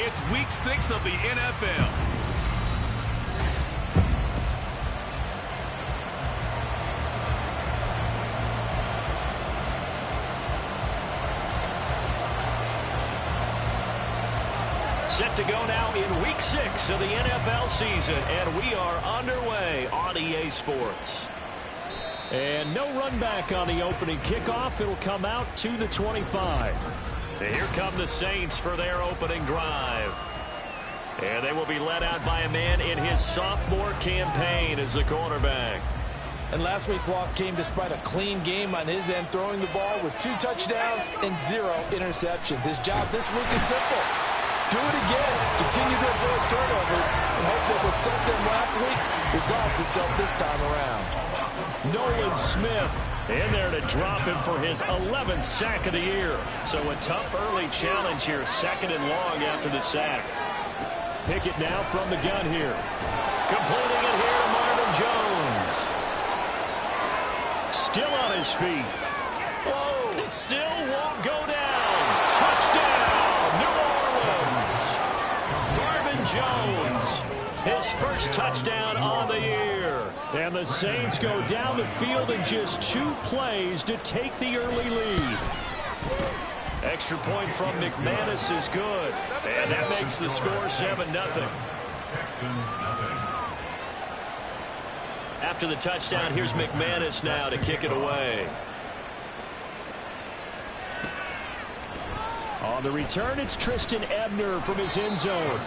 It's Week 6 of the NFL. Set to go now in Week 6 of the NFL season, and we are underway on EA Sports. And no run back on the opening kickoff. It'll come out to the 25. And here come the Saints for their opening drive. And they will be led out by a man in his sophomore campaign as a cornerback. And last week's loss came despite a clean game on his end, throwing the ball with 2 touchdowns and 0 interceptions. His job this week is simple. Do it again. Continue to avoid turnovers and hope that what sent them last week resolves itself this time around. Nolan Smith in there to drop him for his 11th sack of the year. So a tough early challenge here, 2nd and long after the sack. Pickett now from the gun here. Completing it here to Marvin Jones. Still on his feet. Whoa, it still won't go down. Touchdown, New Orleans. Marvin Jones, his first touchdown on the year. And the Saints go down the field in just 2 plays to take the early lead. Extra point from McManus is good. And that makes the score 7-0. After the touchdown, here's McManus now to kick it away. On the return, it's Tristan Ebner from his end zone.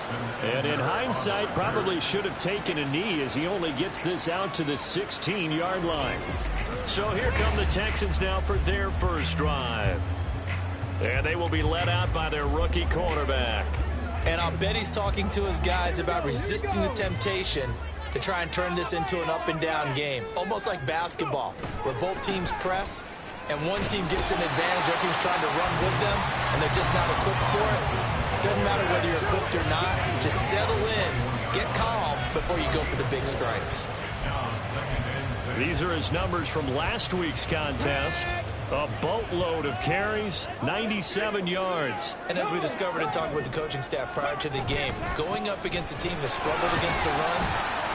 And in hindsight, probably should have taken a knee as he only gets this out to the 16-yard line. So here come the Texans now for their first drive. And they will be led out by their rookie cornerback. And I'll bet he's talking to his guys about resisting the temptation to try and turn this into an up-and-down game. Almost like basketball, where both teams press, and one team gets an advantage, the other team's trying to run with them, and they're just not equipped for it. Doesn't matter whether you're equipped or not. Just settle in, get calm before you go for the big strikes. These are his numbers from last week's contest. A boatload of carries, 97 yards. And as we discovered in talking with the coaching staff prior to the game, going up against a team that struggled against the run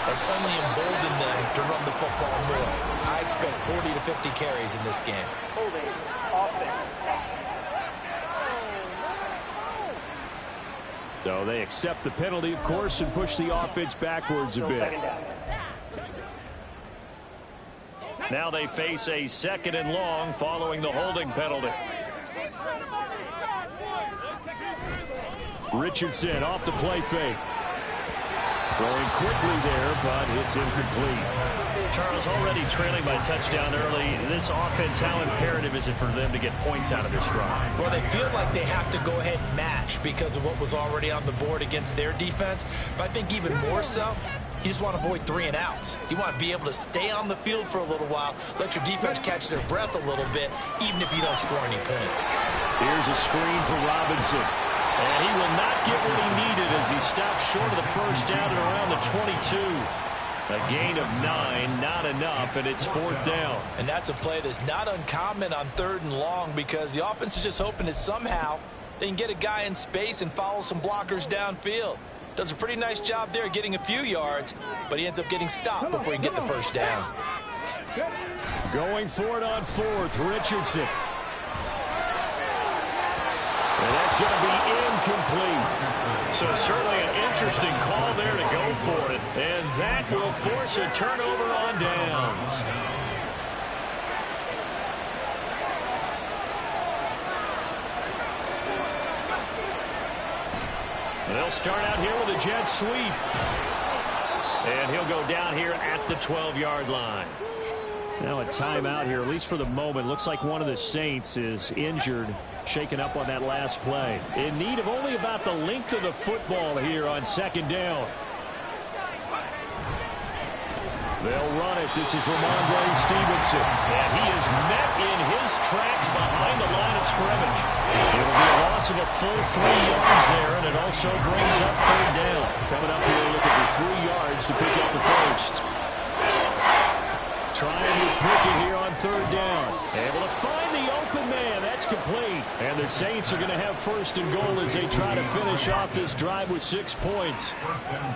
has only emboldened them to run the football more. I expect 40 to 50 carries in this game. Holding offense. So they accept the penalty, of course, and push the offense backwards a bit. Now they face a 2nd and long following the holding penalty. Richardson off the play fake. Throwing quickly there, but it's incomplete. Charles, already trailing by touchdown early. This offense, how imperative is it for them to get points out of this drive? Well, they feel like they have to go ahead and match because of what was already on the board against their defense. But I think even more so, you just want to avoid 3 and outs. You want to be able to stay on the field for a little while, let your defense catch their breath a little bit, even if you don't score any points. Here's a screen for Robinson. And he will not get what he needed as he stops short of the first down at around the 22. A gain of 9, not enough, and it's 4th down. And that's a play that's not uncommon on 3rd and long because the offense is just hoping that somehow they can get a guy in space and follow some blockers downfield. Does a pretty nice job there getting a few yards, but he ends up getting stopped before he can get the first down. Going for it on 4th, Richardson. And that's going to be incomplete. So certainly an interesting call there to go for it. And that will force a turnover on downs. And they'll start out here with a jet sweep. And he'll go down here at the 12-yard line. Now a timeout here, at least for the moment. Looks like one of the Saints is injured, shaken up on that last play. In need of only about the length of the football here on 2nd down. They'll run it. This is Ramondre Stevenson. And he is met in his tracks behind the line of scrimmage. It'll be a loss of a full 3 yards there, and it also brings up 3rd down. Coming up here looking for 3 yards to pick up the first. Trying to pick it here on 3rd down. Able to find the open man. That's It's complete. And the Saints are going to have first and goal as they try to finish off this drive with 6 points.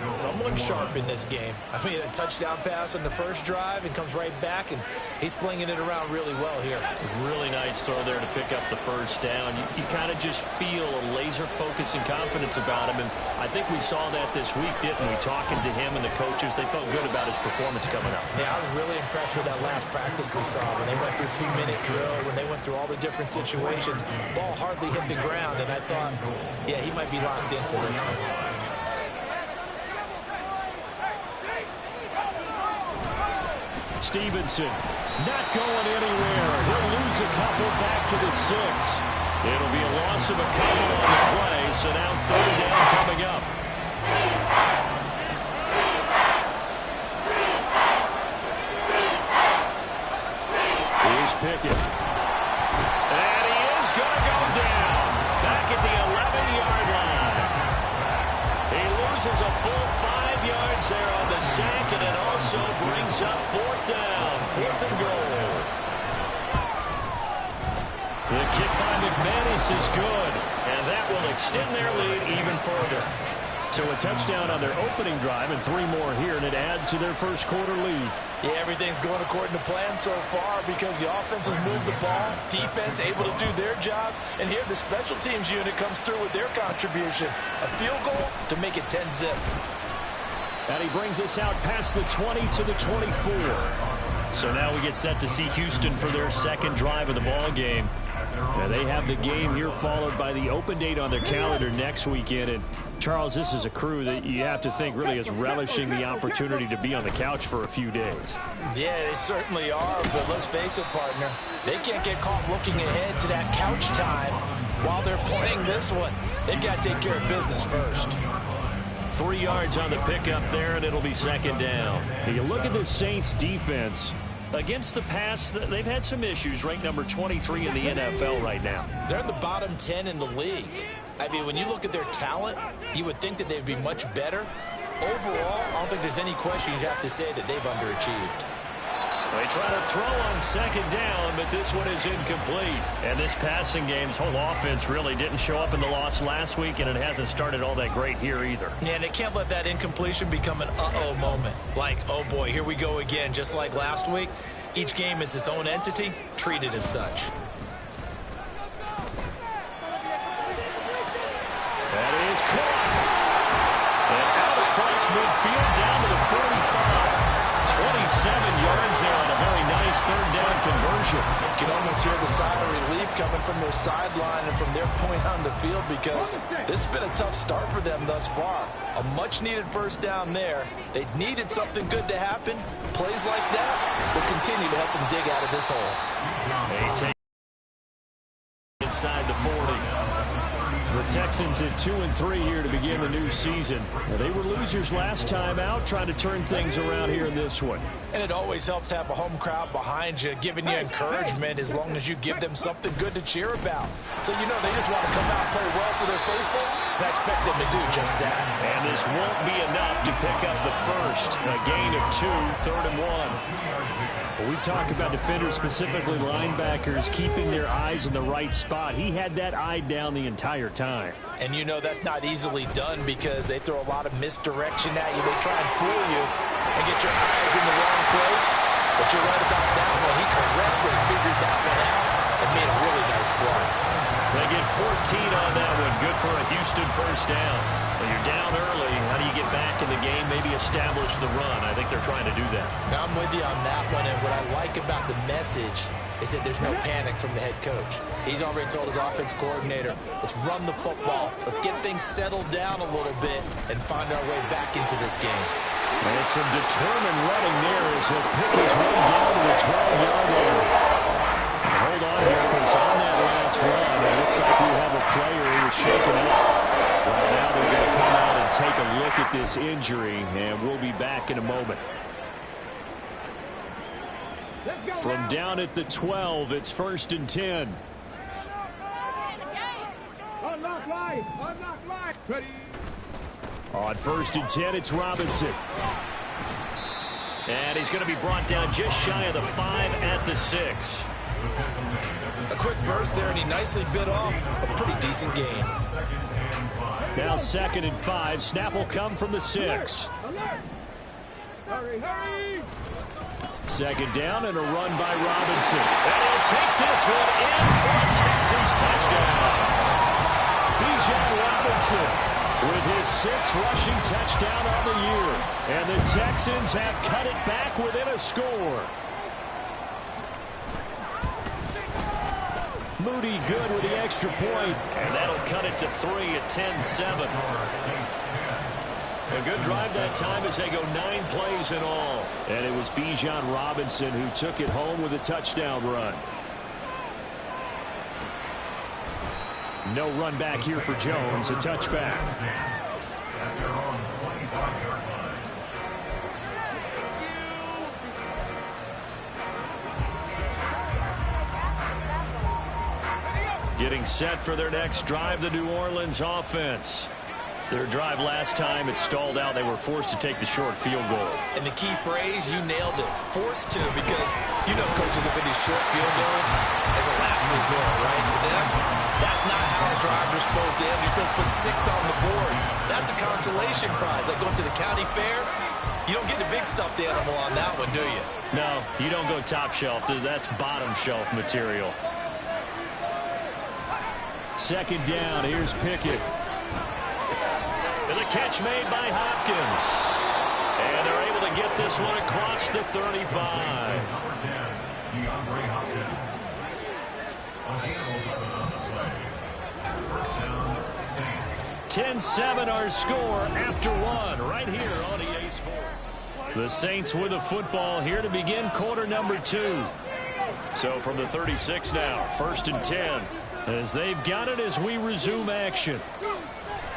Someone sharp in this game. I mean, a touchdown pass on the first drive and comes right back, and he's flinging it around really well here. Really nice throw there to pick up the first down. You kind of just feel a laser focus and confidence about him, and I think we saw that this week, didn't we? Talking to him and the coaches, they felt good about his performance coming up. Yeah, I was really impressed with that last practice we saw when they went through 2-minute drill, when they went through all the different situations. Ball hardly hit the ground, and I thought, yeah, he might be locked in for this one. Stevenson not going anywhere. He'll lose a couple back to the 6. It'll be a loss of a couple on the play, so now third down coming up. Here's Pickett. And he is going to go down. Back at the 11-yard line. He loses a full 5 yards there on the sack, and it also brings up fourth down. 4th and goal. The kick by McManus is good, and that will extend their lead even further. So a touchdown on their opening drive and 3 more here, and it adds to their first quarter lead. Yeah, everything's going according to plan so far because the offense has moved the ball, defense able to do their job, and here the special teams unit comes through with their contribution. A field goal to make it 10-zip. And he brings us out past the 20 to the 24. So now we get set to see Houston for their second drive of the ball game. Now they have the game here followed by the open date on their calendar next weekend. And Charles, this is a crew that you have to think really is relishing the opportunity to be on the couch for a few days. Yeah, they certainly are, but let's face it, partner. They can't get caught looking ahead to that couch time while they're playing this one. They've got to take care of business first. 3 yards on the pickup there, and it'll be second down. You look at the Saints defense. Against the pass, they've had some issues. Ranked number 23 in the NFL right now. They're in the bottom 10 in the league. I mean, when you look at their talent, you would think that they'd be much better. Overall, I don't think there's any question you'd have to say that they've underachieved. They try to throw on second down, but this one is incomplete. And this passing game's whole offense really didn't show up in the loss last week, and it hasn't started all that great here either. Yeah, and they can't let that incompletion become an uh-oh moment. Like, oh boy, here we go again, just like last week. Each game is its own entity, treated as such. That is caught. And out across midfield down to the 45. 27 yards there on a very nice third down conversion. You can almost hear the sigh of relief coming from their sideline and from their point on the field because this has been a tough start for them thus far. A much-needed first down there. They needed something good to happen. Plays like that will continue to help them dig out of this hole. They take inside the 40. The Texans at 2-3 here to begin the new season. They were losers last time out, trying to turn things around here in this one. And it always helps to have a home crowd behind you, giving you encouragement as long as you give them something good to cheer about. So, you know, they just want to come out and play well for their faithful, and I expect them to do just that. And this won't be enough to pick up the first. A gain of 2, 3rd and 1. When we talk about defenders, specifically linebackers, keeping their eyes in the right spot. He had that eye down the entire time. And you know that's not easily done because they throw a lot of misdirection at you. They try and fool you and get your eyes in the wrong place. But you're right about that one. He correctly figured that one out and made a really nice play. They get 14 on that one. Good for a Houston first down. When you're down early, how do you get back in the game, maybe establish the run? I think they're trying to do that. Now, I'm with you on that one, and what I like about the message is that there's no panic from the head coach. He's already told his offensive coordinator, let's run the football, let's get things settled down a little bit, and find our way back into this game. And some determined running there as he'll pick his way down to the 12-yard line. Hold on here, because on that last run, it looks like we have a player who was shaken up. Well, now they're going to come out and take a look at this injury, and we'll be back in a moment. From down at the 12, it's 1st and 10. On 1st and 10, it's Robinson. And he's going to be brought down just shy of the 5 at the 6. A quick burst there, and he nicely bit off a pretty decent gain. Now 2nd and 5. Snap will come from the 6. Second down and a run by Robinson. And he'll take this one in for a Texans touchdown. Bijan Robinson with his 6th rushing touchdown on the year. And the Texans have cut it back within a score. Moody good with the extra point. And that'll cut it to 3 at 10-7. A good drive that time as they go 9 plays in all. And it was Bijan Robinson who took it home with a touchdown run. No run back here for Jones, a touchback. Getting set for their next drive, the New Orleans offense. Their drive last time, it stalled out. They were forced to take the short field goal. And the key phrase, you nailed it. Forced to, because you know coaches look at these short field goals as a last resort, right? To them, that's not how our drives are supposed to end. You're supposed to put 6 on the board. That's a consolation prize. Like going to the county fair, you don't get the big stuffed animal on that one, do you? No, you don't go top shelf. That's bottom shelf material. Second down, here's Pickett. And the catch made by Hopkins. And they're able to get this one across the 35. 10-7 our score after 1 right here on EA Sports. The Saints with the football here to begin quarter number 2. So from the 36 now, 1st and 10. As they've got it as we resume action.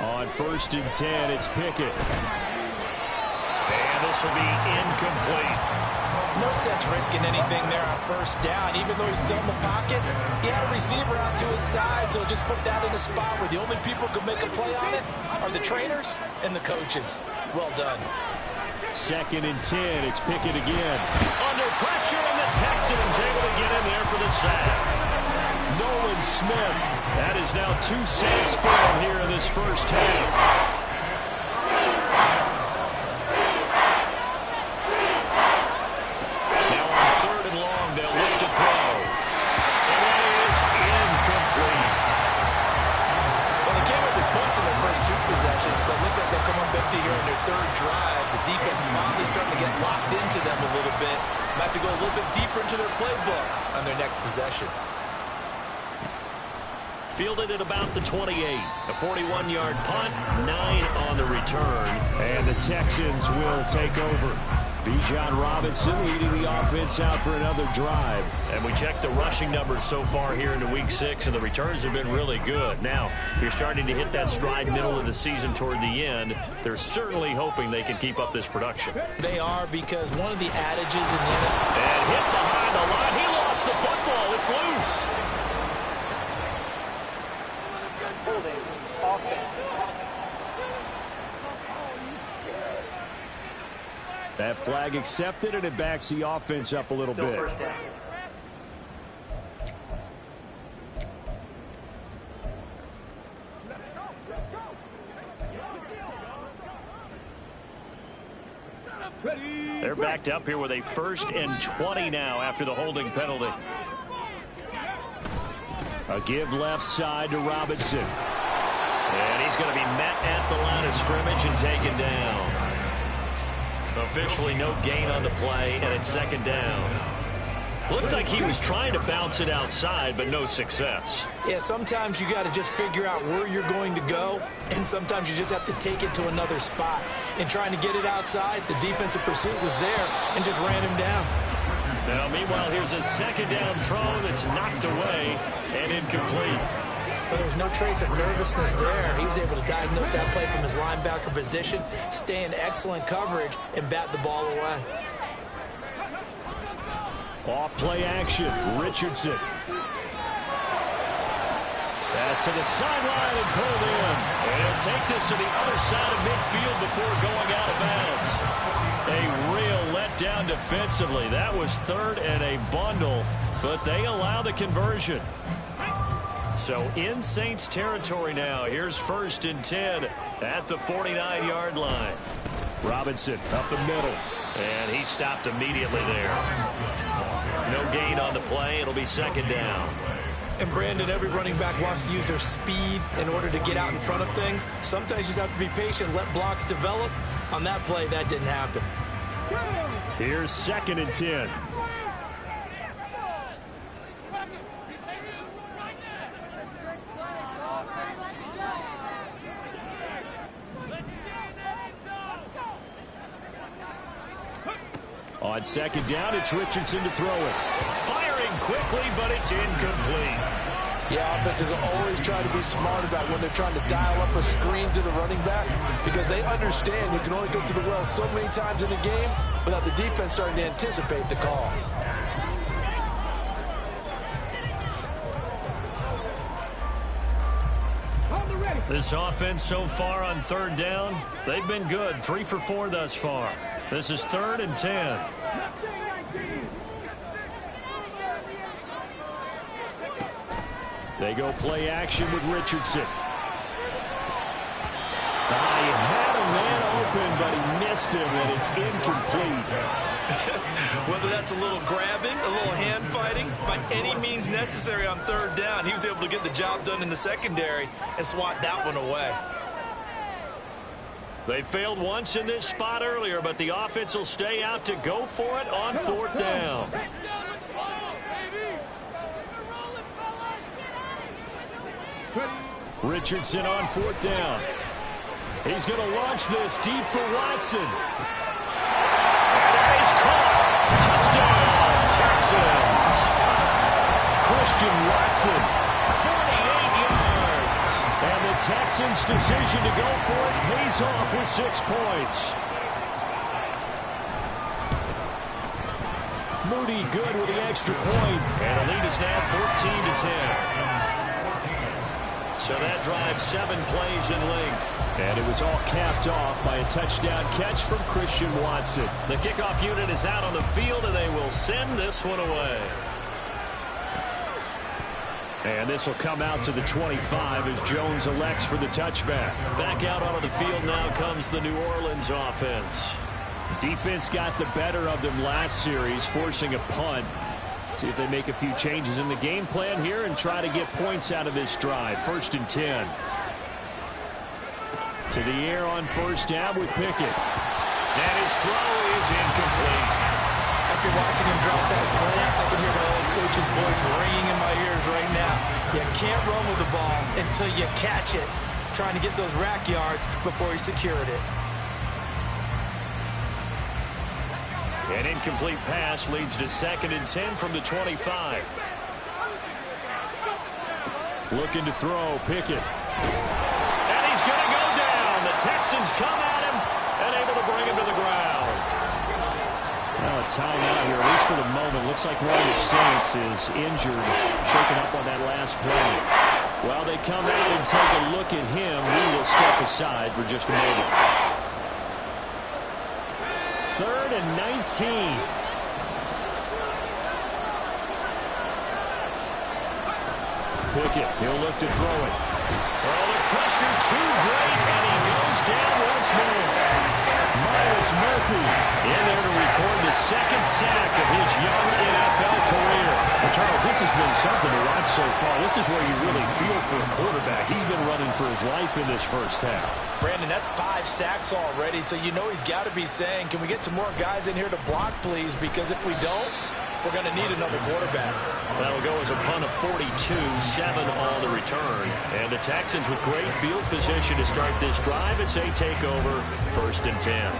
On 1st and 10, it's Pickett. And this will be incomplete. No sense risking anything there on 1st down. Even though he's still in the pocket, he had a receiver out to his side, so just put that in a spot where the only people who can make a play on it are the trainers and the coaches. Well done. 2nd and 10, it's Pickett again. Under pressure, and the Texans able to get in there for the sack. Nolan Smith, that is now 2 sacks for him here in this first half. Now on 3rd and long, they'll look to throw. And that is incomplete. Well, they came up with points in their first 2 possessions, but it looks like they'll come up empty here in their 3rd drive. The defense finally starting to get locked into them a little bit. Might have to go a little bit deeper into their playbook on their next possession. Fielded at about the 28. A 41-yard punt, 9 on the return. And the Texans will take over. Bijan Robinson leading the offense out for another drive. And we checked the rushing numbers so far here into Week 6, and the returns have been really good. Now, you're starting to hit that stride middle of the season toward the end. They're certainly hoping they can keep up this production. They are, because one of the adages in the NFL... And hit behind the line. He lost the football. It's loose. That flag accepted, and it backs the offense up a little bit. They're backed up here with a 1st and 20 now after the holding penalty. A give left side to Robinson. And he's going to be met at the line of scrimmage and taken down. Officially no gain on the play, and it's 2nd down. Looked like he was trying to bounce it outside, but no success. Yeah, sometimes you got to just figure out where you're going to go, and sometimes you just have to take it to another spot. And trying to get it outside, the defensive pursuit was there and just ran him down. Now, meanwhile, here's a 2nd down throw that's knocked away and incomplete. But there was no trace of nervousness there. He was able to diagnose that play from his linebacker position, stay in excellent coverage, and bat the ball away. Off play action, Richardson. Pass to the sideline and pulled in. And he'll take this to the other side of midfield before going out of bounds. A real letdown defensively. That was 3rd and a bundle. but they allow the conversion. So in Saints territory now. Here's 1st and 10 at the 49-yard line. Robinson up the middle, and he stopped immediately there. No gain on the play. It'll be 2nd down. And Brandon, every running back wants to use their speed in order to get out in front of things. Sometimes you just have to be patient, let blocks develop. On that play, that didn't happen. Here's 2nd and 10. On 2nd down, it's Richardson to throw it. Firing quickly, but it's incomplete. Yeah, offenses always try to be smart about when they're trying to dial up a screen to the running back because they understand you can only go to the well so many times in a game without the defense starting to anticipate the call. This offense so far on 3rd down, they've been good. 3 for 4 thus far. This is 3rd and 10. They go play action with Richardson. He had a man open, but he missed him, and it's incomplete. Whether that's a little grabbing, a little hand fighting, by any means necessary on 3rd down, he was able to get the job done in the secondary and swat that one away. They failed once in this spot earlier, but the offense will stay out to go for it on 4th down. Richardson on 4th down. He's going to launch this deep for Watson. And that is caught. Touchdown, Texans. Christian Watson, 48 yards. And the Texans' decision to go for it pays off with 6 points. Moody good with the extra point. And the lead is now 14-10. So that drives 7 plays in length. And it was all capped off by a touchdown catch from Christian Watson. The kickoff unit is out on the field, and they will send this one away. And this will come out to the 25 as Jones elects for the touchback. Back out onto the field now comes the New Orleans offense. Defense got the better of them last series, forcing a punt. See if they make a few changes in the game plan here and try to get points out of this drive. 1st and 10. To the air on 1st down with Pickett. And his throw is incomplete. After watching him drop that slant, I can hear my old coach's voice ringing in my ears right now. You can't run with the ball until you catch it. Trying to get those rack yards before he secured it. An incomplete pass leads to 2nd and 10 from the 25. Looking to throw, Pickett. And he's going to go down. The Texans come at him and able to bring him to the ground. Well, a timeout here, at least for the moment. Looks like one of the Saints is injured, shaken up on that last play. While they come out and take a look at him, we will step aside for just a moment. 3rd and 19. Pickett, he'll look to throw it. Oh, the pressure too great, and he goes down once more. Myles Murphy in there to record the 2nd sack of his young NFL career. Well, Charles, this has been something to watch so far. This is where you really feel for a quarterback. He's been running for his life in this 1st half. Brandon, that's 5 sacks already, so you know he's got to be saying, can we get some more guys in here to block, please? Because if we don't, we're going to need another quarterback. That'll go as a punt of 42, 7 on the return. And the Texans with great field position to start this drive as they take over 1st and 10.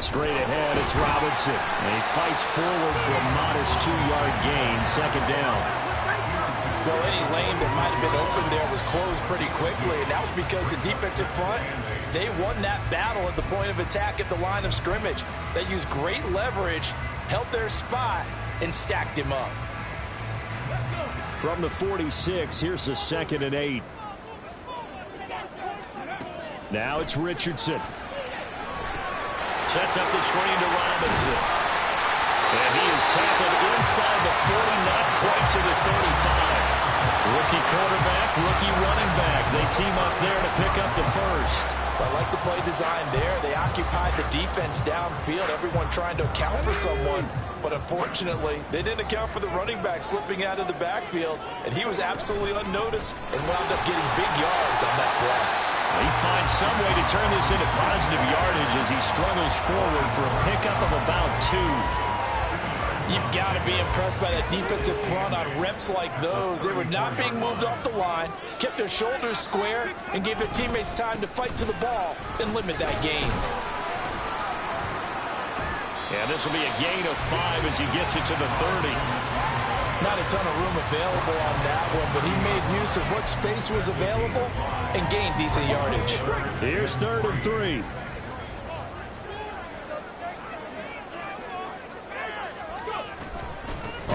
Straight ahead, it's Robinson. And he fights forward for a modest 2-yard gain, 2nd down. Well, any lane that might have been open there was closed pretty quickly, and that was because the defensive front, they won that battle at the point of attack at the line of scrimmage. They used great leverage, held their spot, and stacked him up. From the 46, here's the 2nd and 8. Now it's Richardson. Sets up the screen to Robinson. And he is tackled inside the 40, not quite to the 35. Rookie quarterback, rookie running back. They team up there to pick up the first. I like the play design there. They occupied the defense downfield, everyone trying to account for someone. But unfortunately, they didn't account for the running back slipping out of the backfield. And he was absolutely unnoticed and wound up getting big yards on that play. He finds some way to turn this into positive yardage as he struggles forward for a pickup of about 2. You've got to be impressed by that defensive front on reps like those. They were not being moved off the line, kept their shoulders square, and gave their teammates time to fight to the ball and limit that gain. Yeah, this will be a gain of 5 as he gets it to the 30. Not a ton of room available on that one, but he made use of what space was available and gained decent yardage. Here's 3rd and 3.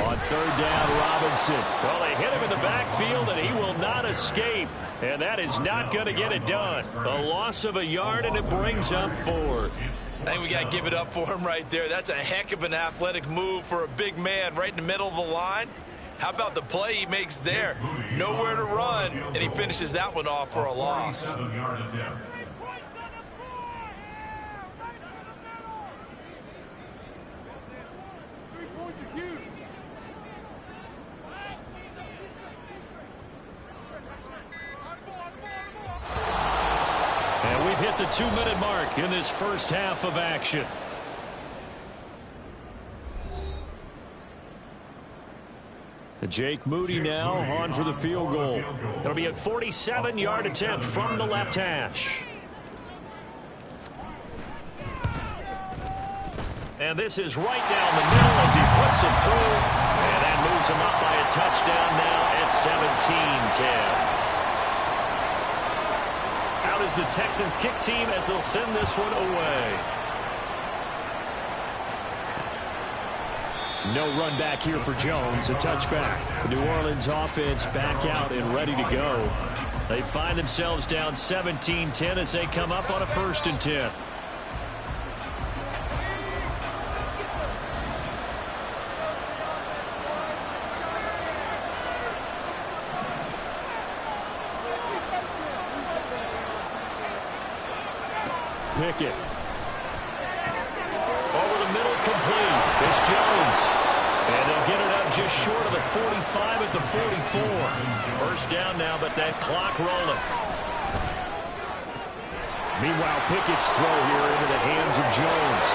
On 3rd down, Robinson. Well, they hit him in the backfield, and he will not escape. And that is not going to get it done. A loss of a yard, and it brings up 4th. I think we got to give it up for him right there. That's a heck of an athletic move for a big man right in the middle of the line. How about the play he makes there? Nowhere to run, and he finishes that one off for a loss. And we've hit the 2-minute mark in this first half of action. Jake Moody now on for the field goal. It'll be a 47-yard attempt from the left hash. And this is right down the middle as he puts it through. And that moves him up by a touchdown now at 17-10. Out is the Texans kick team as they'll send this one away. No run back here for Jones. A touchback. The New Orleans offense back out and ready to go. They find themselves down 17-10 as they come up on a 1st and 10. Pickett. Over the middle, complete. It's Jones. And they'll get it up just short of the 45 at the 44. First down now, but that clock rolling. Meanwhile, Pickett's throw here into the hands of Jones.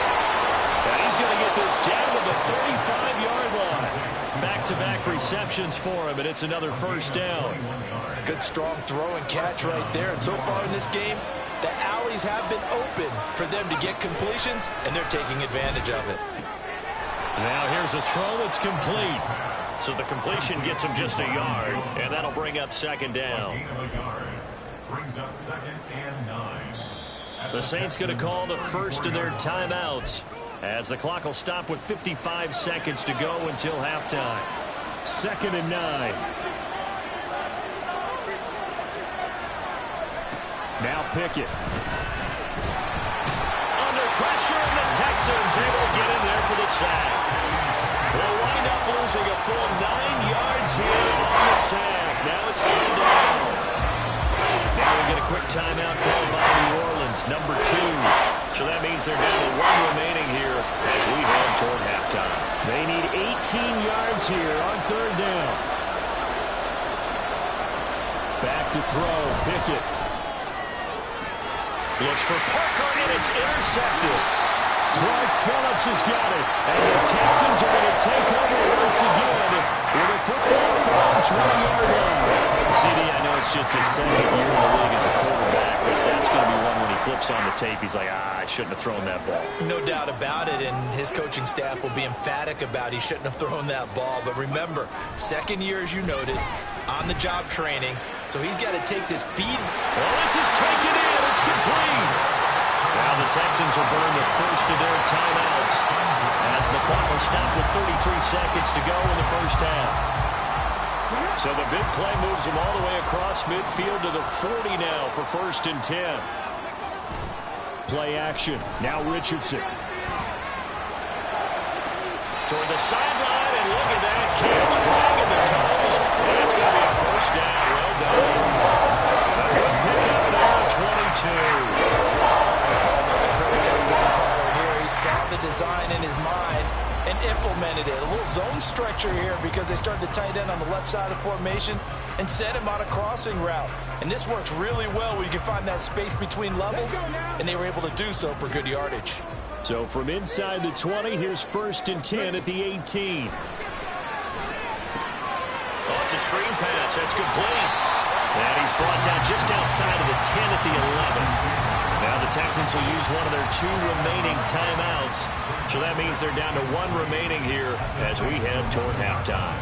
And he's going to get this down to the 35-yard line. Back-to-back receptions for him, and it's another first down. Good, strong throw and catch right there. And so far in this game, the alleys have been open for them to get completions, and they're taking advantage of it. Now here's a throw that's complete. So the completion gets him just a yard, and that'll bring up 2nd down. The Saints going to call the first of their timeouts as the clock will stop with 55 seconds to go until halftime. 2nd and 9. Now Pickett. Under pressure, and the Texans able to get in there for the sack. They'll wind up losing a full 9 yards here on the sack. Now it's 3rd down. Now we get a quick timeout called by New Orleans, number 2. So that means they're down to 1 remaining here as we head toward halftime. They need 18 yards here on 3rd down. Back to throw, Pickett. Looks for Parker, and it's intercepted. Clark Phillips has got it. And the Texans are going to take over once again with a football at their own 20-yard line. CD, I know it's just his 2nd year in the league as a quarterback, but that's going to be one when he flips on the tape. He's like, I shouldn't have thrown that ball. No doubt about it, and his coaching staff will be emphatic about he shouldn't have thrown that ball. But remember, 2nd year, as you noted, on-the-job training, so he's got to take this feed. Well, this is taken in. It's complete. Now the Texans will burn the first of their timeouts as the clock will stop with 33 seconds to go in the first half. So the big play moves them all the way across midfield to the 40 now for 1st and 10. Play action. Now Richardson. Toward the sideline, and look at that catch. Dragging the toes. And it's going to be a first down. Well done. A good pickup there, 22. Very technical caller here. He saw the design in his mind and implemented it. A little zone stretcher here because they started to tight end on the left side of the formation and sent him on a crossing route. And this works really well when you can find that space between levels, and they were able to do so for good yardage. So from inside the 20, here's 1st and 10 at the 18. Oh, it's a screen pass. That's complete. And he's brought down just outside of the 10 at the 11. Now the Texans will use one of their 2 remaining timeouts. So that means they're down to 1 remaining here as we head toward halftime.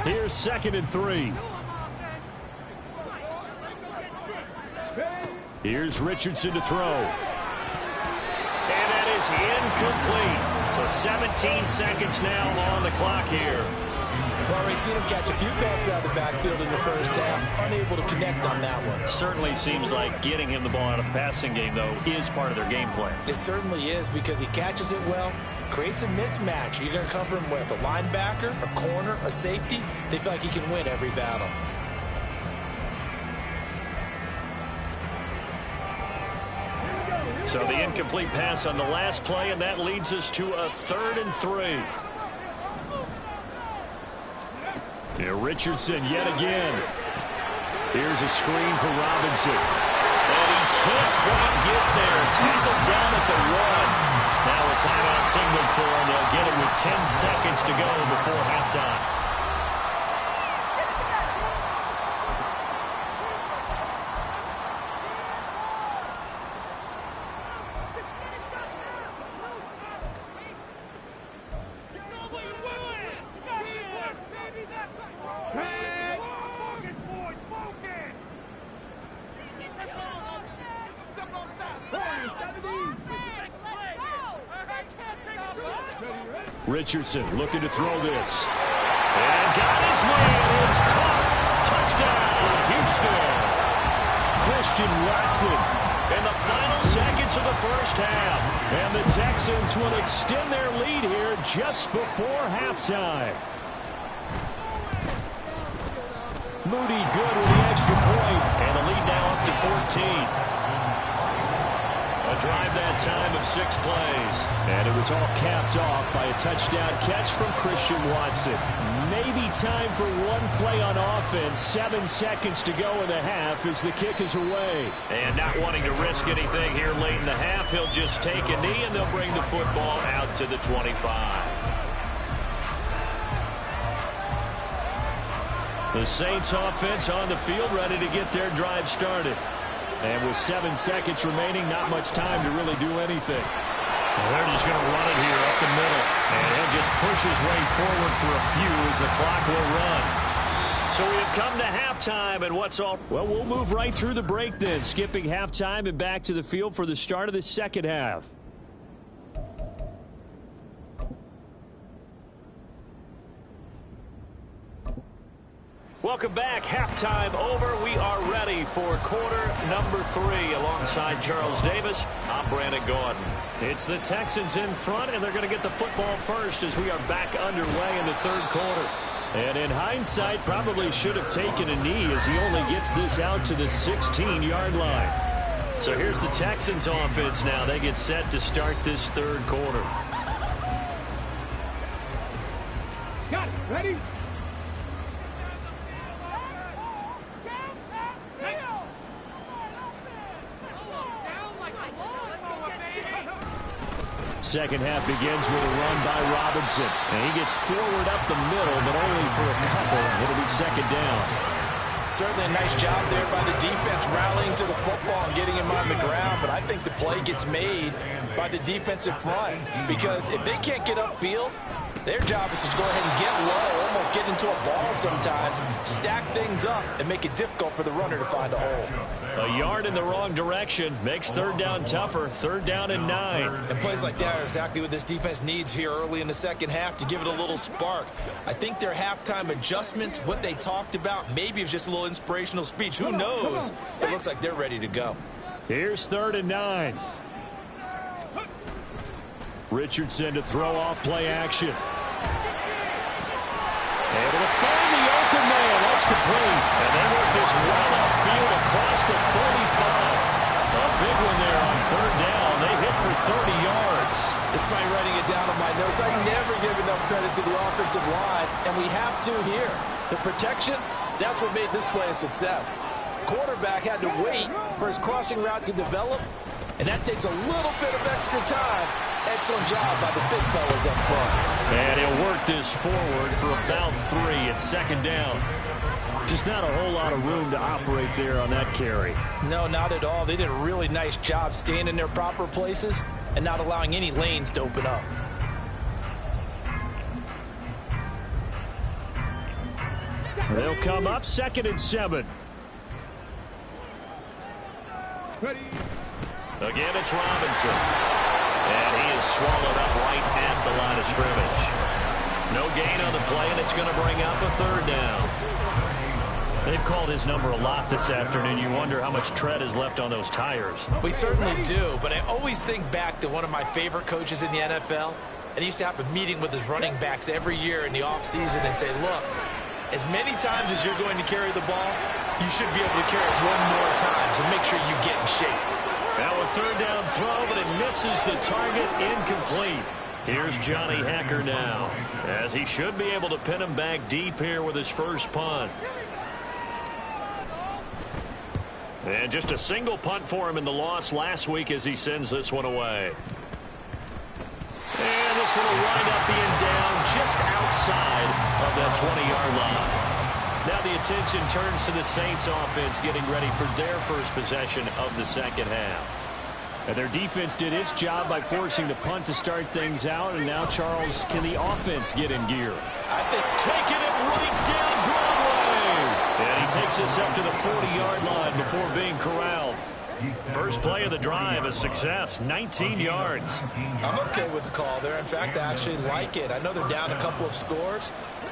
Here's 2nd and 3. Here's Richardson to throw. And that is incomplete. So 17 seconds now on the clock here. Well, we've seen him catch a few passes out of the backfield in the first half, unable to connect on that one. Certainly seems like getting him the ball out of the passing game, though, is part of their game plan. It certainly is because he catches it well, creates a mismatch. You're going to cover him with a linebacker, a corner, a safety. They feel like he can win every battle. So the incomplete pass on the last play, and that leads us to a 3rd and 3. Here, Richardson yet again. Here's a screen for Robinson. And he can't quite get there. Tackled down at the 1. Now a timeout signaled for, and they'll get it with 10 seconds to go before halftime. Richardson looking to throw this. And got his man. It's caught. Touchdown, Houston. Christian Watson in the final seconds of the first half. And the Texans will extend their lead here just before halftime. Moody good with the extra point. And the lead now up to 14. A drive that time of 6 plays. And it was all capped off by a touchdown catch from Christian Watson. Maybe time for one play on offense. 7 seconds to go in the half as the kick is away. And not wanting to risk anything here late in the half, he'll just take a knee and they'll bring the football out to the 25. The Saints offense on the field ready to get their drive started. And with 7 seconds remaining, not much time to really do anything. Well, they're just going to run it here up the middle. And he'll just push his way forward for a few as the clock will run. So we have come to halftime, and what's all... Well, we'll move right through the break then, skipping halftime and back to the field for the start of the second half. Welcome back. Halftime over. We are ready for quarter number 3 alongside Charles Davis. I'm Brandon Gordon. It's the Texans in front, and they're going to get the football first as we are back underway in the third quarter. And in hindsight, probably should have taken a knee as he only gets this out to the 16-yard line. So here's the Texans offense now. They get set to start this third quarter. Got it. Ready? Second half begins with a run by Robinson. And he gets forward up the middle, but only for a couple. It'll be second down. Certainly a nice job there by the defense rallying to the football and getting him on the ground. But I think the play gets made by the defensive front. Because if they can't get upfield, Their job is to go ahead and get low, almost get into a ball sometimes, stack things up, and make it difficult for the runner to find a hole. A yard in the wrong direction makes third down tougher. Third down and 9. And plays like that are exactly what this defense needs here early in the second half to give it a little spark. I think their halftime adjustments, what they talked about, maybe it was just a little inspirational speech. Who knows? It looks like they're ready to go. Here's third and 9. Richardson to throw off play action. Able to find the open man. That's complete. And they work this well upfield across the 45. A big one there on third down. They hit for 30 yards. Despite writing it down on my notes, I never give enough credit to the offensive line, and we have to here. The protection, that's what made this play a success. Quarterback had to wait for his crossing route to develop, and that takes a little bit of extra time. Excellent job by the big fellas up front. And he'll work this forward for about 3 at second down. Just not a whole lot of room to operate there on that carry. No, not at all. They did a really nice job staying in their proper places and not allowing any lanes to open up. They'll come up 2nd and 7. Ready. Again, it's Robinson. And he is swallowed up right at the line of scrimmage. No gain on the play, and it's going to bring up a third down. They've called his number a lot this afternoon. You wonder how much tread is left on those tires. We certainly do, but I always think back to one of my favorite coaches in the NFL. And he used to have a meeting with his running backs every year in the offseason and say, look, as many times as you're going to carry the ball, you should be able to carry it one more time, so make sure you get in shape. Now a third down throw, but it misses the target, incomplete. Here's Johnny Hekker now, as he should be able to pin him back deep here with his first punt. And just a single punt for him in the loss last week as he sends this one away. And this one will wind up being down just outside of that 20-yard line. Now the attention turns to the Saints offense getting ready for their first possession of the second half. And their defense did its job by forcing the punt to start things out. And now, Charles, can the offense get in gear? I think taking it right down Broadway. And he takes us up to the 40-yard line before being corralled. First play of the drive, a success, 19 yards. I'm okay with the call there. In fact, I actually like it. I know they're down a couple of scores,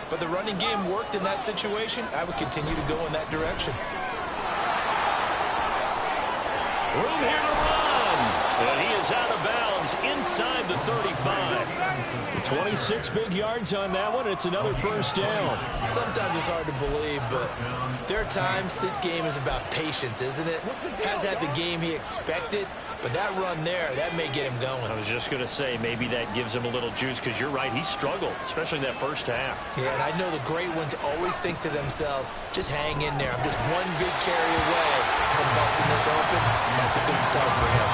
but the running game worked in that situation. I would continue to go in that direction. Room here to run. And he is out of bounds inside the 35. 26 big yards on that one. It's another first down. Sometimes it's hard to believe, but there are times this game is about patience, isn't it? Has had the game he expected, but that run there, that may get him going. I was just going to say, maybe that gives him a little juice, because you're right, he struggled, especially in that first half. Yeah, and I know the great ones always think to themselves, just hang in there. I'm just one big carry away from busting this open. That's a good start for him.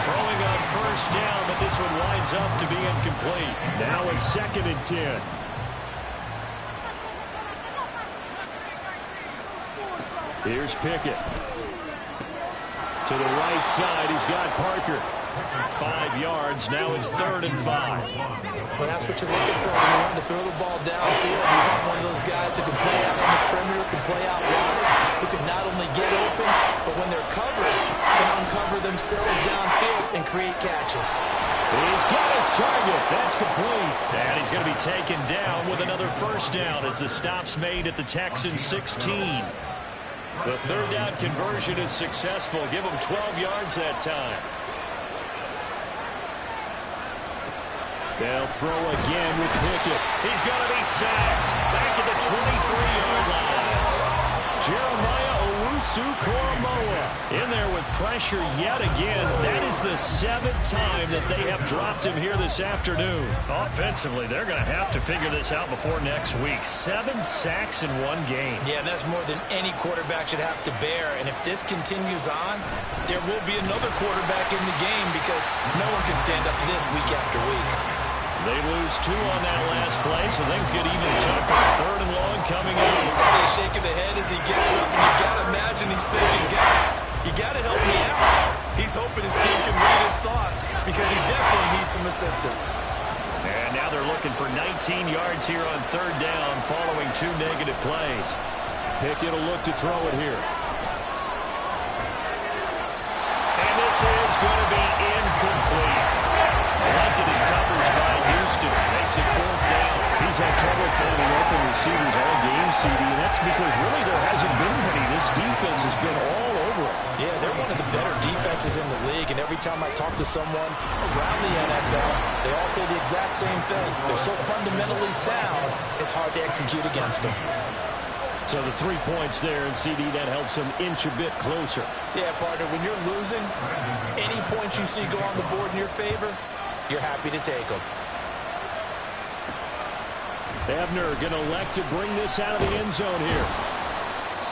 Throwing on first down, but this one winds up to be incomplete. Now a 2nd and 10. Here's Pickett. To the right side, he's got Parker. 5 yards, now it's 3rd and 5. Well, that's what you're looking for when you want to throw the ball downfield. You want one of those guys who can play out on the perimeter, can play out wide, who can not only get open, but when they're covered, can uncover themselves downfield and create catches. He's got his target. That's complete. And he's going to be taken down with another first down as the stop's made at the Texans 16. The third down conversion is successful. Give him 12 yards that time. They'll throw again with Pickett. He's going to be sacked. Back at the 23-yard line. Jeremiah Owusu-Koramoah in there with pressure yet again. That is the 7th time that they have dropped him here this afternoon. Offensively, they're going to have to figure this out before next week. 7 sacks in one game. Yeah, and that's more than any quarterback should have to bear. And if this continues on, there will be another quarterback in the game because no one can stand up to this week after week. They lose 2 on that last play, so things get even tougher. 3rd and long coming up. I see a shake of the head as he gets up, and you got to imagine he's thinking, guys, you got to help me out. He's hoping his team can read his thoughts because he definitely needs some assistance. And And now they're looking for 19 yards here on third down following 2 negative plays. Pickett will look to throw it here. And this is going to be incomplete. Blanketed coverage by Houston. Makes it fourth down. He's had trouble finding open receivers all game, CD, and that's because really there hasn't been many. This defense has been all over it. Yeah, they're one of the better defenses in the league, and every time I talk to someone around the NFL, they all say the exact same thing. They're so fundamentally sound, it's hard to execute against them. So the 3 points there, and CD, that helps them inch a bit closer. Yeah, partner, when you're losing, any points you see go on the board in your favor, you're happy to take them. Ebner going to elect to bring this out of the end zone here.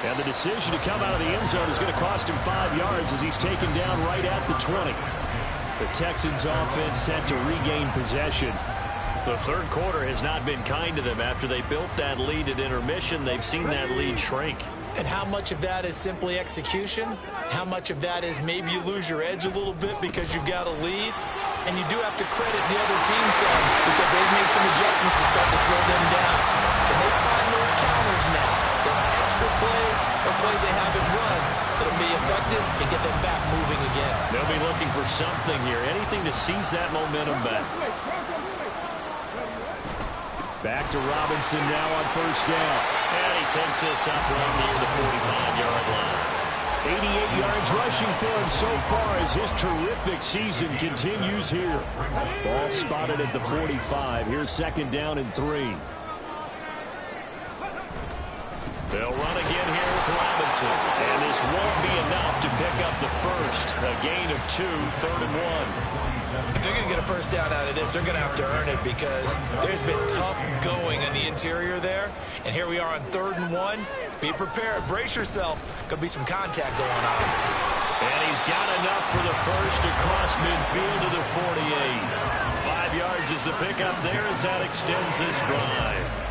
And the decision to come out of the end zone is going to cost him 5 yards as he's taken down right at the 20. The Texans offense set to regain possession. The third quarter has not been kind to them. After they built that lead at intermission, they've seen that lead shrink. And how much of that is simply execution? How much of that is maybe you lose your edge a little bit because you've got a lead? And you do have to credit the other team some because they've made some adjustments to start to slow them down. Can they find those counters now? Those extra plays or plays they haven't run that'll be effective and get them back moving again. They'll be looking for something here, anything to seize that momentum back. Back to Robinson now on first down. And he takes this up right near the 45-yard line. 88 yards rushing for him so far as his terrific season continues here. Ball spotted at the 45. Here's second down and 3. They'll run again here with Robinson. And this won't be enough to pick up the first. A gain of 2, third and 1. If they're going to get a first down out of this, they're going to have to earn it because there's been tough going in the interior there. And here we are on third and 1. Be prepared. Brace yourself. Going to be some contact going on. And he's got enough for the first across midfield to the 48. 5 yards is the pickup there as that extends this drive.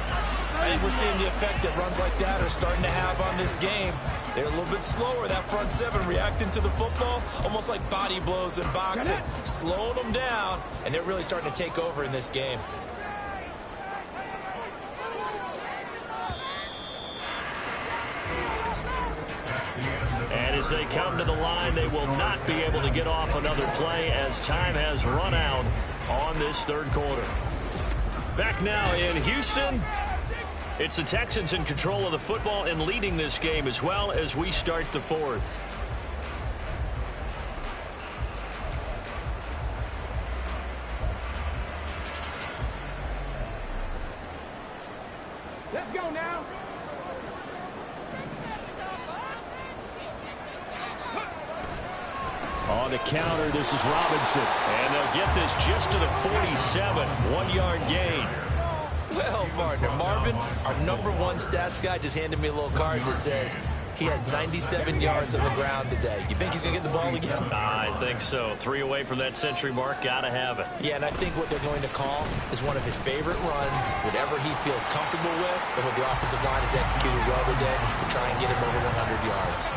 I think we're seeing the effect that runs like that are starting to have on this game. They're a little bit slower, that front seven, reacting to the football, almost like body blows in boxing, slowing them down, and they're really starting to take over in this game. And as they come to the line, they will not be able to get off another play as time has run out on this third quarter. Back now in Houston. It's the Texans in control of the football and leading this game as well as we start the fourth. Let's go now. On the counter, this is Robinson. And they'll get this just to the 47. 1-yard gain. Well, partner, Marvin, our #1 stats guy, just handed me a little card that says he has 97 yards on the ground today. You think he's going to get the ball again? I think so. 3 away from that century mark. Got to have it. Yeah, and I think what they're going to call is one of his favorite runs, whatever he feels comfortable with, and what the offensive line has executed well today to try and get him over 100 yards.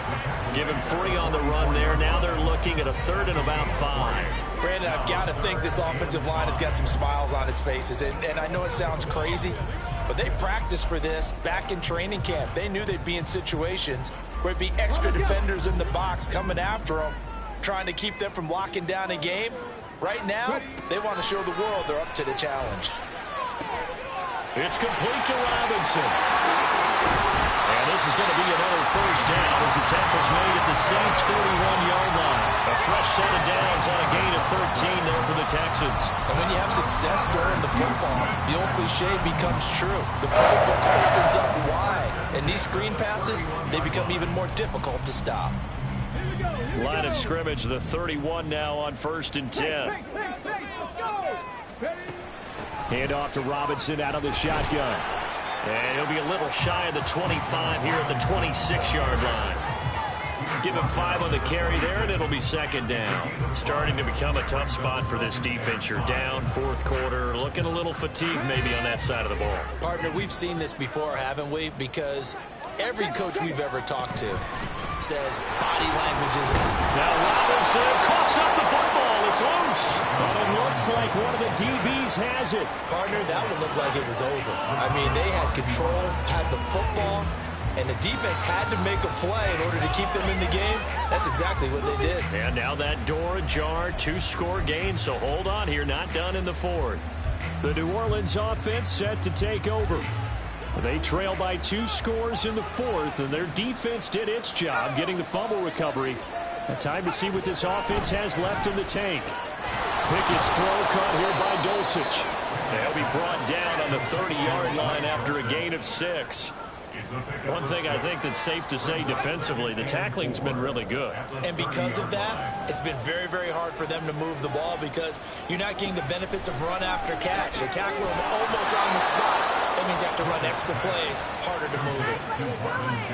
Give him 3 on the run there. Now they're looking at a third and about 5. Brandon, I've got to think this offensive line has got some smiles on its faces, and I know it sounds crazy, but they practiced for this back in training camp. They knew they'd be in situations where it'd be extra defenders in the box coming after them, trying to keep them from locking down a game. Right now, they want to show the world they're up to the challenge. It's complete to Robinson. And this is going to be another first down as the tackle's made at the Saints' 31-yard line. A fresh set of downs on a gain of 13 there for the Texans. And when you have success throwing the football, the old cliche becomes true. The playbook opens up wide, and these screen passes, they become even more difficult to stop. Line of scrimmage, the 31 now on 1st and 10. Hand off to Robinson out of the shotgun. And he'll be a little shy of the 25 here at the 26-yard line. Give him 5 on the carry there, and it'll be second down. Starting to become a tough spot for this defense. You're down, fourth quarter, looking a little fatigued maybe on that side of the ball. Partner, we've seen this before, haven't we? Because every coach we've ever talked to says body language isn't. Now Robinson coughs up the football. It's It's loose. But it looks like one of the DBs has it. Partner, that one looked like it was over. I mean, they had control, had the football, and the defense had to make a play in order to keep them in the game. That's exactly what they did. And now that door ajar, 2-score game, so hold on here, not done in the fourth. The New Orleans offense set to take over. They trail by 2 scores in the fourth, and their defense did its job getting the fumble recovery. Time to see what this offense has left in the tank. Pickett's throw caught here by Dulcich. They'll be brought down on the 30-yard line after a gain of 6. One thing I think that's safe to say defensively, the tackling's been really good. And because of that, it's been very, very hard for them to move the ball because you're not getting the benefits of run after catch. They tackle them almost on the spot. That means they have to run extra plays, harder to move it.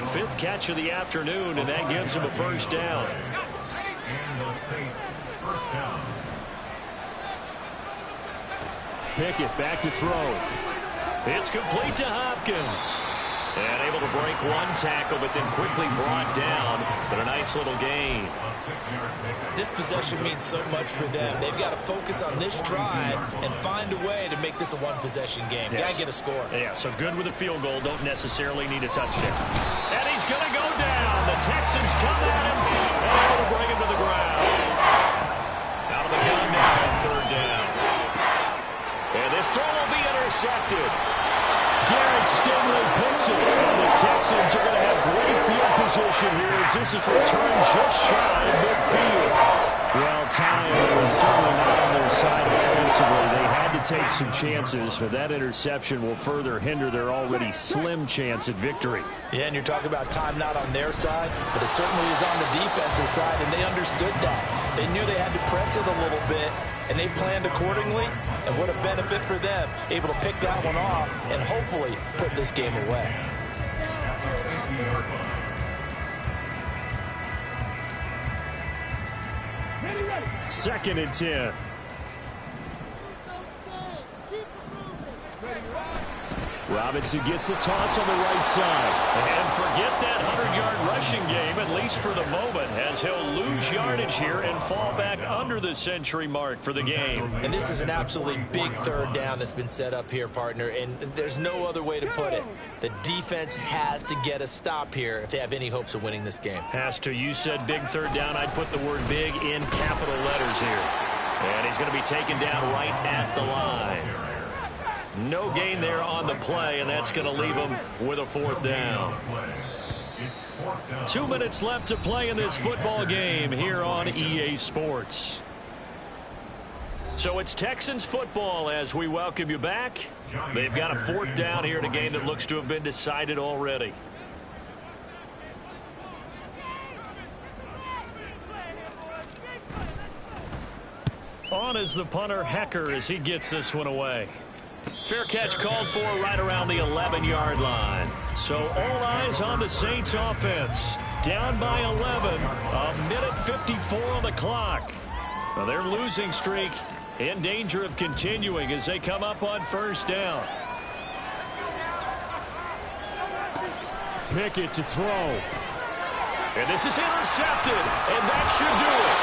5th catch of the afternoon, and that gives them a first down. Pickett back to throw. It's complete to Hopkins. And able to break one tackle, but then quickly brought down. But a nice little gain. This possession means so much for them. They've got to focus on this drive and find a way to make this a one-possession game. Yes. Got to get a score. Yeah, so good with a field goal. Don't necessarily need a touchdown. And he's going to go down. The Texans come at him and able to bring him to the ground. Out of the gun now on 3rd down. And this throw will be intercepted. Derek Stingley picks it, and the Texans are going to have great field position here as this is returned just shy of midfield. Well, time was certainly not on their side offensively. They had to take some chances, but that interception will further hinder their already slim chance at victory. Yeah, and you're talking about time not on their side, but it certainly is on the defensive side, and they understood that. They knew they had to press it a little bit, and they planned accordingly, and what a benefit for them, able to pick that one off and hopefully put this game away. Second and 10. Robinson gets the toss on the right side. And forget that 100-yard rushing game, at least for the moment, as he'll lose yardage here and fall back under the century mark for the game. And this is an absolutely big 3rd down that's been set up here, partner, and there's no other way to put it. The defense has to get a stop here if they have any hopes of winning this game. Has to. You said big 3rd down. I'd put the word big in capital letters here. And he's going to be taken down right at the line. No gain there on the play, and that's going to leave him with a 4th down. 2 minutes left to play in this football game here on EA Sports. So it's Texans football as we welcome you back. They've got a 4th down here in a game that looks to have been decided already. On is the punter, Hecker, as he gets this one away. Fair catch called for right around the 11-yard line. So all eyes on the Saints offense. Down by 11. A minute 54 on the clock. Now their losing streak in danger of continuing as they come up on 1st down. Pickett to throw. And this is intercepted. And that should do it.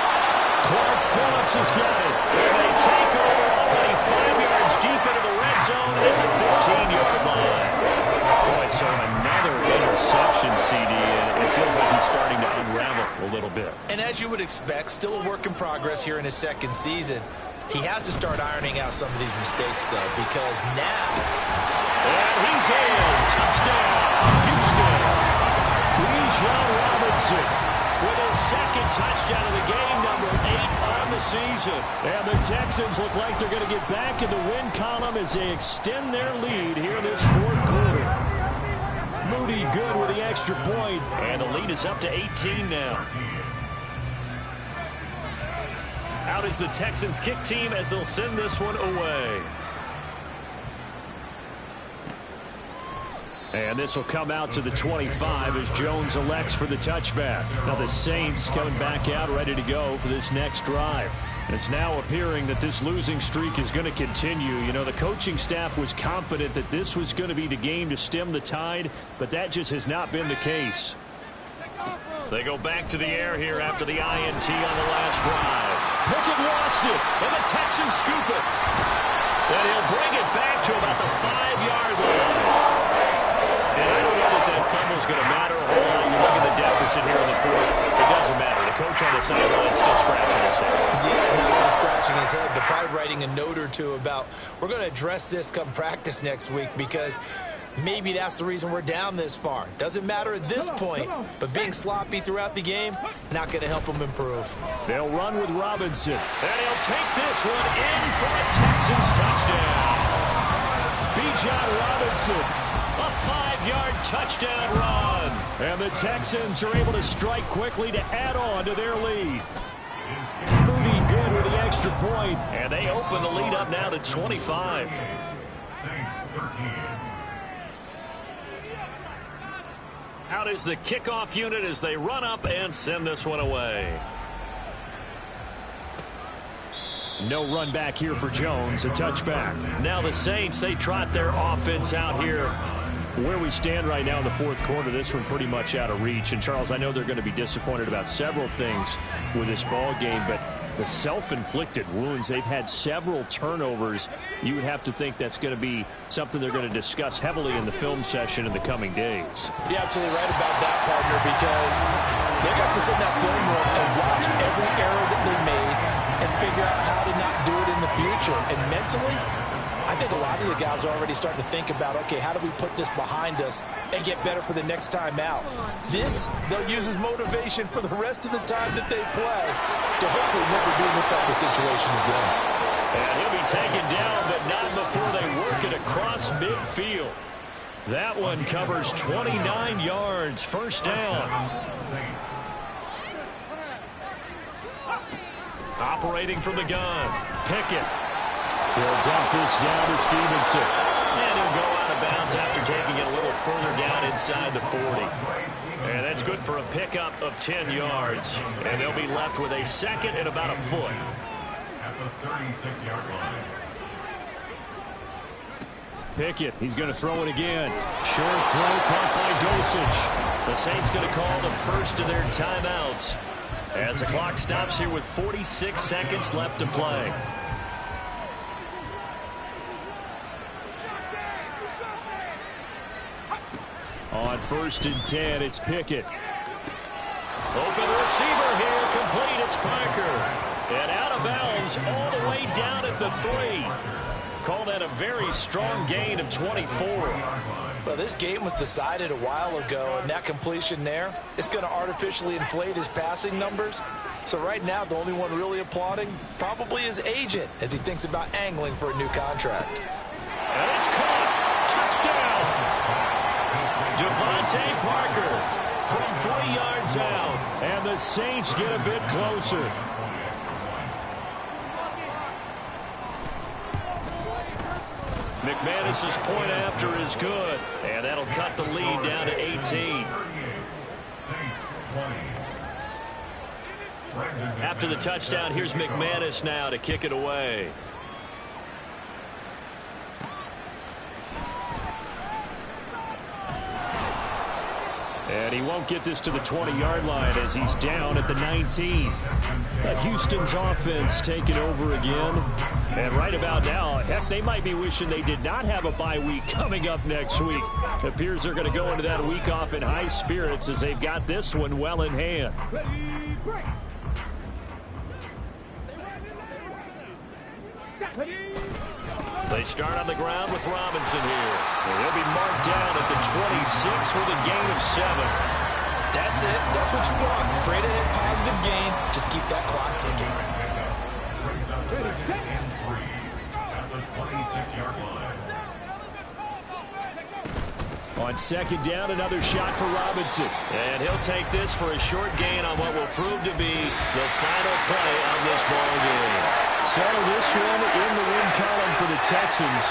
Clark Phillips has got it. And they take over already 5 yards deep into the red zone at the 15-yard line. Boy, so another interception, CD, and it feels like he's starting to unravel a little bit. And as you would expect, still a work in progress here in his 2nd season. He has to start ironing out some of these mistakes, though, because now... And he's in. Touchdown, Houston. Bijan Robinson with his 2nd touchdown of the game, number 8 on the season. And the Texans look like they're going to get back in the win column as they extend their lead here in this 4th quarter. Moody good with the extra point, and the lead is up to 18 now. Out is the Texans kick team as they'll send this one away. And this will come out to the 25 as Jones elects for the touchback. Now the Saints coming back out ready to go for this next drive. It's now appearing that this losing streak is going to continue. You know, the coaching staff was confident that this was going to be the game to stem the tide, but that just has not been the case. They go back to the air here after the INT on the last drive. Pickett lost it, and the Texans scoop it. And he'll bring it back to about the 5-yard line. And I don't know that fumble's going to matter a whole lot. You look at the deficit here in the fourth. It doesn't matter. The coach on the sideline still scratching his head. Yeah, not only scratching his head, but probably writing a note or two about, we're going to address this come practice next week, because maybe that's the reason we're down this far. Doesn't matter at this point, but being sloppy throughout the game, not going to help them improve. They'll run with Robinson. And he'll take this one in for a Texans touchdown. Bijan Robinson, a 5-yard touchdown run. And the Texans are able to strike quickly to add on to their lead. Moody good with the extra point. And they open the lead up now to 25. Out is the kickoff unit as they run up and send this one away. No run back here for Jones, a touchback. Now the Saints, they trot their offense out here. Where we stand right now in the fourth quarter, this one pretty much out of reach. And, Charles, I know they're going to be disappointed about several things with this ball game, but the self-inflicted wounds, they've had several turnovers. You would have to think that's going to be something they're going to discuss heavily in the film session in the coming days. You're absolutely right about that, partner, because they got to sit in that film room and watch every error that they made and figure out how to not do it in the future. And mentally, I think a lot of the guys are already starting to think about, okay, how do we put this behind us and get better for the next time out? This, they'll use as motivation for the rest of the time that they play to hopefully never be in this type of situation again. And he'll be taken down, but not before they work it across midfield. That one covers 29 yards, first down. Operating from the gun, Pickett. He'll dump this down to Stevenson. And he'll go out of bounds after taking it a little further down inside the 40. And that's good for a pickup of 10 yards. And they'll be left with a second and about a foot. At the 36-yard line. Pickett, he's going to throw it again. Short throw caught by Dosich. The Saints going to call the first of their timeouts as the clock stops here with 46 seconds left to play. On 1st and 10, it's Pickett. Open receiver here, complete, it's Parker. And out of bounds all the way down at the 3. Call that a very strong gain of 24. Well, this game was decided a while ago, and that completion there, it's going to artificially inflate his passing numbers. So right now, the only one really applauding probably his agent as he thinks about angling for a new contract. And it's caught. Touchdown. Devontae Parker from 3 yards out. And the Saints get a bit closer. McManus's point after is good. And that'll cut the lead down to 18. After the touchdown, here's McManus now to kick it away. And he won't get this to the 20-yard line as he's down at the 19. Houston's offense taking over again. And right about now, heck, they might be wishing they did not have a bye week coming up next week. It appears they're going to go into that week off in high spirits as they've got this one well in hand. They start on the ground with Robinson here. And he'll be marked down at the 26 for the gain of 7. That's it. That's what you want. Straight ahead positive gain. Just keep that clock ticking. On 2nd down, another shot for Robinson. And he'll take this for a short gain on what will prove to be the final play of this ball game. So this one in the win column for the Texans.